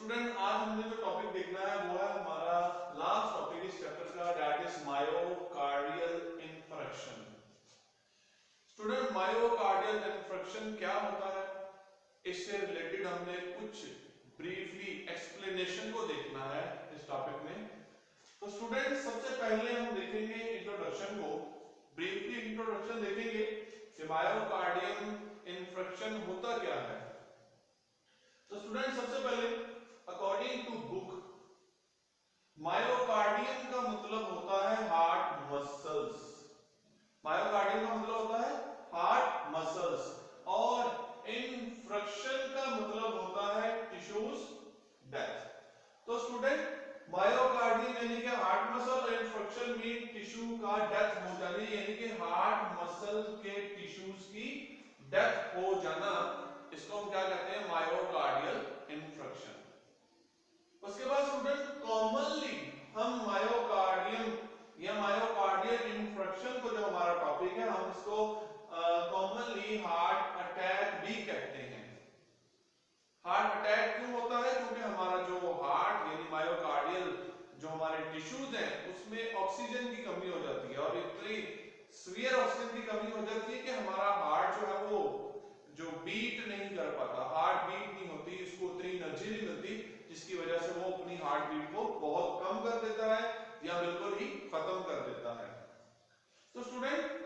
Student आज हमने जो टॉपिक देखना है वो है हमारा लास्ट टॉपिक इस चैप्टर का, that is myocardial infarction. Student myocardial infarction क्या होता है, इससे रिलेटेड हमने कुछ ब्रीफली एक्सप्लेनेशन को देखना है इस टॉपिक में। तो स्टूडेंट सबसे पहले हम देखेंगे इंट्रोडक्शन को, ब्रीफली इंट्रोडक्शन देखेंगे कि मायोकार्डियल इन्फ्रक्शन होता क्या है। तो स्टूडेंट सबसे पहले अकॉर्डिंग टू बुक मायोकार्डियम का मतलब होता है हार्ट मसल्स। मायोकार्डियम का मतलब होता है हार्ट मसल्स और इन्फ्रक्शन का मतलब होता है टिश्यूज डेथ। तो स्टूडेंट मायोकार्डियम यानी कि हार्ट मसल और इन्फ्रक्शन मीन टिश्यू का डेथ हो जाना, यानी कि हार्ट मसल के टिश्यूज की डेथ हो जाना, इसको हम क्या कहते हैं, मायोकार्डियल इन्फ्रक्शन। उसके बाद स्टूडेंट कॉमनली हम मायोकार्डियम या मायोकार्डियल इन्फ्रक्शन को, जो हमारा टॉपिक है, हम इसको कॉमनली हार्ट अटैक भी कहते हैं। हार्ट अटैक क्यों होता है? क्योंकि हमारा जो हार्ट यानी मायोकार्डियल जो हमारे टिश्यूज हैं उसमें ऑक्सीजन की कमी हो जाती है, और इतनी सीवियर ऑक्सीजन की कमी हो जाती है कि हमारा हार्ट जो है वो जो बीट नहीं कर पाता, हार्ट बीट नहीं होती, इसको उतनी एनर्जी नहीं मिलती, जिसकी वजह से वो अपनी हार्ट बीट को बहुत कम कर देता है या बिल्कुल ही खत्म कर देता है। तो student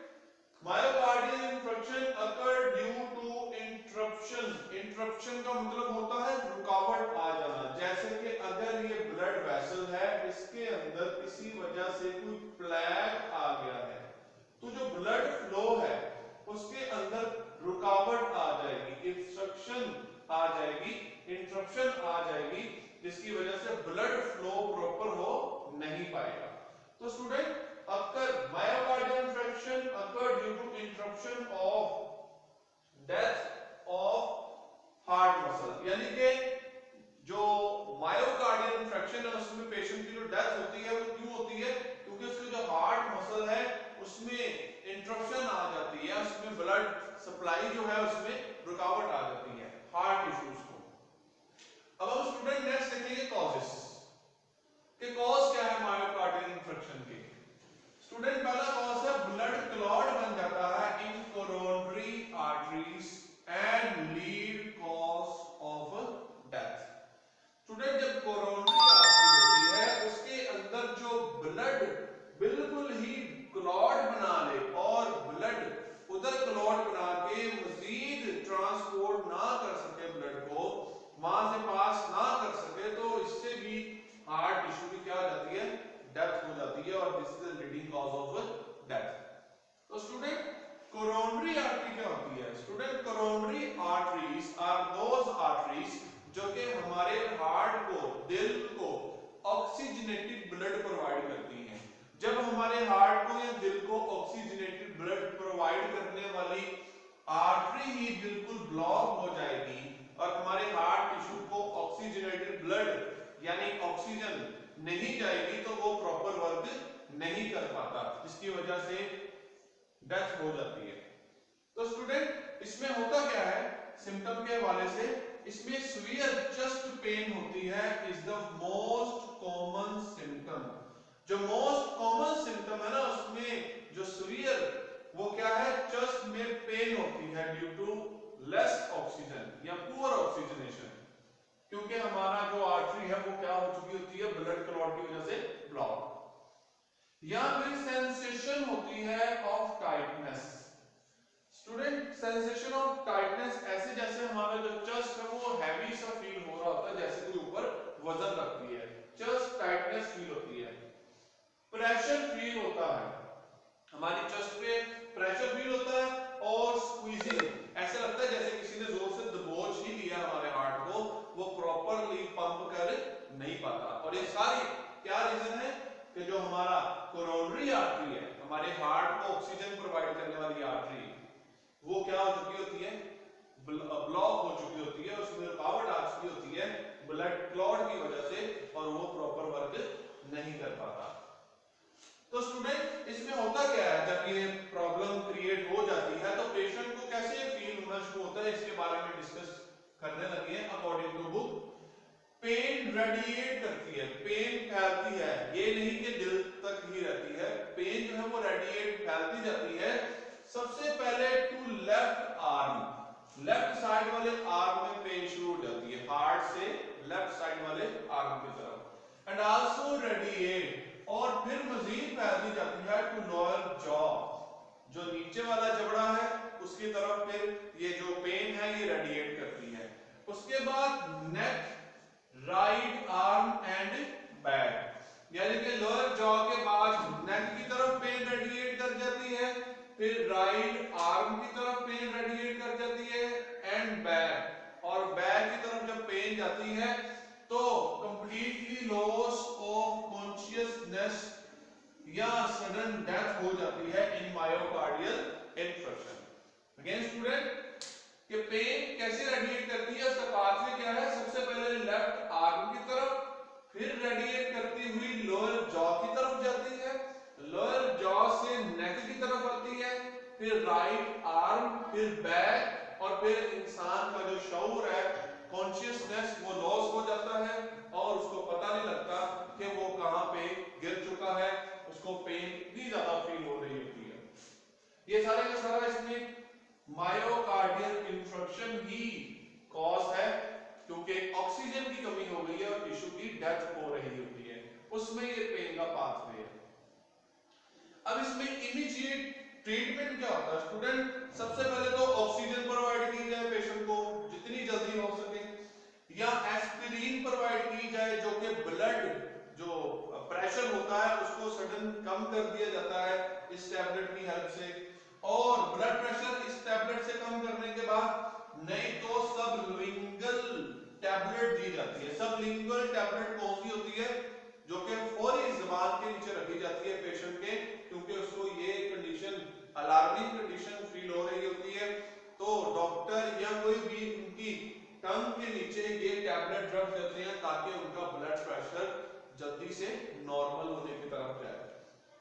myocardial infarction occur due to interruption. Interruption का मतलब होता है रुकावट आ जाना, जैसे कि अगर ये ब्लड वेसल है, इसके अंदर किसी वजह से कोई प्लेग आ गया है, तो जो ब्लड फ्लो है उसके अंदर रुकावट आ जाएगी, इंस्ट्रक्शन आ जाएगी, इंटरप्शन आ जाएगी, जिसकी वजह से ब्लड फ्लो प्रॉपर हो नहीं पाएगा। तो student occur myocardial infarction occur due to interruption of death of heart muscle, यानी कि जो मायोकार्डियल इन्फ्रक्शन है उसमें पेशेंट की जो डेथ होती है वो क्यों होती है? क्योंकि उसके जो हार्ट मसल है उसमें इंटरप्शन आ जाती है, उसमें ब्लड सप्लाई जो है उसमें रुकावट आ जाती है हार्ट टिश्यूज को। अब हम स्टूडेंट नेक्स्ट देखेंगे कॉजेस के, कॉज क्या है मायोकार्डियल इन्फ्रक्शन के। स्टूडेंट पहला कॉज है ब्लड क्लॉट बन जाता है in coronary arteries and lead cause of death. Student जब कोरोनरी आर्टरी होती है उसके अंदर जो ब्लड बिल्कुल ही क्लॉट बना ले और ब्लड उधर क्लॉट बना के मजीद ट्रांसपोर्ट ना कर सके, ब्लड को वहां से पास ना कर सके, तो इससे भी हार्ट टिश्यू की क्या हो जाती है, डेथ हो जाती है, और this is the leading cause of death. तो स्टूडेंट कोरोनरी आर्टरी क्या होती है? Student coronary arteries are those arteries जो कि हमारे हार्ट को, दिल को ऑक्सीजनेटेड ब्लड प्रोवाइड करती हैं। जब हमारे हार्ट को या दिल को ऑक्सीजनेटेड ब्लड प्रोवाइड करने वाली आर्टरी ही बिल्कुल ब्लॉक हो जाएगी और हमारे हार्ट टिश्यू को ऑक्सीजनेटेड ब्लड यानी ऑक्सीजन नहीं जाएगी, तो वो प्रॉपर वर्क नहीं कर पाता, जिसकी वजह से डेथ हो जाती है। तो स्टूडेंट इसमें होता क्या है सिम्टम के हवाले से, इसमें सीवियर चेस्ट पेन होती है, is the most common symptom. जो मोस्ट कॉमन सिम्टम है ना उसमें जो सीवियर वो क्या है, चेस्ट में पेन होती है ड्यू टू लेस ऑक्सीजन या पुअर ऑक्सीजनेशन, क्योंकि हमारा जो आर्टरी है वो क्या हो चुकी होती है, ब्लड क्लॉट की वजह से ब्लॉक। या फिर सेंसेशन होती है of tightness. Student sensation of tightness ऐसे जैसे हमारा जो चेस्ट है वो हैवी सा फील हो रहा होता है, जैसे कोई ऊपर वजन रखती है, चेस्ट टाइटनेस फील होती है। प्रेशर फील होता है, हमारी चेस्ट पे प्रेशर फील होता है, और स्क्वीजिंग, ऐसा लगता है जैसे किसी ने जोर से दबोच ही लिया हमारे हार्ट को, वो प्रॉपरली पंप कर नहीं पाता। और ये सारी क्या रीजन है कि जो हमारा कोरोनरी आर्टरी है, हमारे हार्ट को ऑक्सीजन प्रोवाइड करने वाली आर्टरी, वो क्या हो चुकी होती है, ब्लॉक हो चुकी होती है, उसमें रुकावट आ चुकी होती है ब्लड क्लॉट की वजह से, और वो प्रॉपर वर्क नहीं कर पाता। तो स्टूडेंट इसमें होता क्या है, जब ये प्रॉब्लम क्रिएट हो जाती है तो पेशेंट को कैसे फील होना शुरू होता है, इसके बारे में डिस्कस करने लगे हैं according to book. Pain radiate करती है, पेन फैलती है, ये नहीं कि दिल तक ही रहती है, पेन जो है वो रेडिएट फैलती जाती है सबसे पहले to left arm, left side वाले आर्म में पेन शुरू हो जाती है, हार्ट से लेफ्ट साइड वाले आर्म की तरफ, एंड आल्सो रेडिएट, और फिर मजीद फैलती जाती है टू लोअर जॉ, जो नीचे वाला जबड़ा है उसकी तरफ फिर ये जो पेन है ये रेडिएट करती है। उसके बाद नेक, राइट आर्म एंड बैक, यानी कि लोअर जॉ के बाद नेक की तरफ पेन रेडिएट कर जाती है, फिर राइट आर्म की तरफ पेन रेडिएट कर जाती है, एंड बैक, और बैक की तरफ जब पेन जाती है तो कंप्लीटली लॉस ऑफ कॉन्शियसनेस या सडन डेथ हो जाती है इन मायोकार्डियल इन्फेक्शन। अगेन स्टूडेंट, कि पेन कैसे रेडिएट करती है, उसका पाथवे क्या है, सबसे पहले लेफ्ट आर्म की तरफ, फिर रेडिएट करती हुई लोअर जॉ की तरफ जाती है, लोअर जॉ से नेक की तरफ आती है, फिर राइट आर्म, फिर बैक, और फिर इंसान का जो शऊर है, कॉन्शियसनेस, वो लॉस हो जाता है और उसको पता नहीं लगता कि वो कहां पे गिर चुका है, उसको पेन इतनी ज्यादा फील हो रही होती है। ये सारा का सारा इसमें मायोकार्डियल इंफेक्शन ही कॉज है, क्योंकि ऑक्सीजन की कमी हो गई है और टिश्यू की डेथ हो रही होती है, उसमें ये पेन का पाथवे है। अब इसमें इमीडिएट ट्रीटमेंट क्या होता है स्टूडेंट, सबसे पहले तो ऑक्सीजन प्रोवाइड की जाए पेशेंट को जितनी जल्दी हो सके, या एस्पिरिन प्रोवाइड की जाए जो कि ब्लड जो प्रेशर होता है उसको सडन कम कर दिया जाता है इस टैबलेट की हेल्प से, और ब्लड प्रेशर इस टैबलेट से कम करने के बाद नहीं तो सबलिंगुअल टैबलेट दी जाती है। सबलिंगुअल टैबलेट कौन सी होती है, जो कि फौरी जुबान के नीचे रखी जाती है पेशेंट के, क्योंकि उसको ये कंडीशन अलार्मिंग कंडीशन फील हो रही होती है, तो डॉक्टर या कोई भी उनकी टंग के नीचे ये टैबलेट रख देते हैं ताकि उनका ब्लड प्रेशर जल्दी से नॉर्मल होने की तरफ जाए।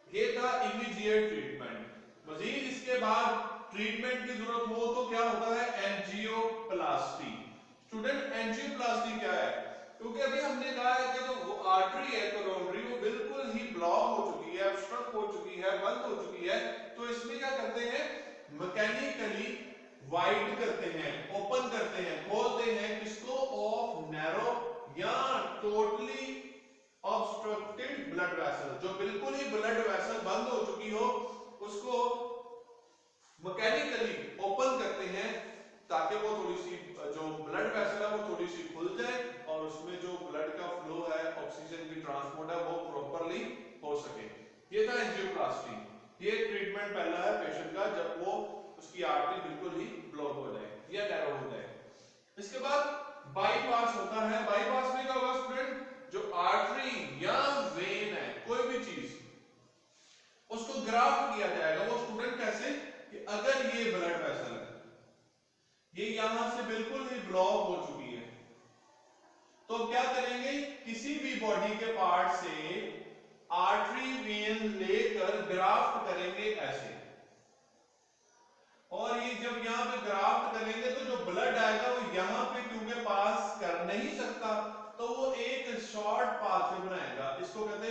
ये था इमीडिएट ट्रीटमेंट। मजीद इसके बाद ट्रीटमेंट की जरूरत हो तो क्या होता है, एंजियोप्लास्टी। स्टूडेंट एंजियोप्लास्टी क्या है, क्योंकि अभी हमने कहा है कि जो आर्टरी है कोरोनरी वो बिल्कुल ही ब्लॉक हो चुकी है, ऑब्स्ट्रक्ट हो चुकी है, बंद हो चुकी है, तो इसमें क्या करते हैं, मैकेनिकली वाइड करते हैं, ओपन करते हैं, खोलते हैं किसको, ऑफ नैरो या टोटली ऑब्स्ट्रक्टेड ब्लड वेसल, जो बिल्कुल ही ब्लड वेसल बंद हो चुकी हो उसको मैकेनिकली ओपन करते हैं ताकि वो थोड़ी सी जो ब्लड वेसल है वो थोड़ी सी खुल जाए और उसमें जो ब्लड का फ्लो है, ऑक्सीजन की ट्रांसपोर्ट है वो प्रॉपर्ली हो सके। ये था एंजियोप्लास्टी। ये ट्रीटमेंट पहला है पेशेंट का जब वो उसकी आर्टरी बिल्कुल ही ब्लॉक हो जाए या नैरो हो जाए। इसके बाद बाईपास होता है। बाईपास में क्या होगा स्टूडेंट, जो आर्टरी या वेन है कोई भी चीज उसको ग्राफ्ट किया जाएगा। वो स्टूडेंट कैसे, कि अगर ये ब्लड वेसल है ये यहां से बिल्कुल ही ब्लॉक हो चुकी है तो क्या करेंगे, किसी भी बॉडी के पार्ट से आर्टरी वेन लेकर ग्राफ्ट करेंगे ऐसे, और ये जब यहां पे ग्राफ्ट करेंगे तो जो ब्लड आएगा वो यहां पे क्योंकि पास कर नहीं सकता तो वो एक शॉर्ट पाथवे बनाएगा, इसको कहते हैं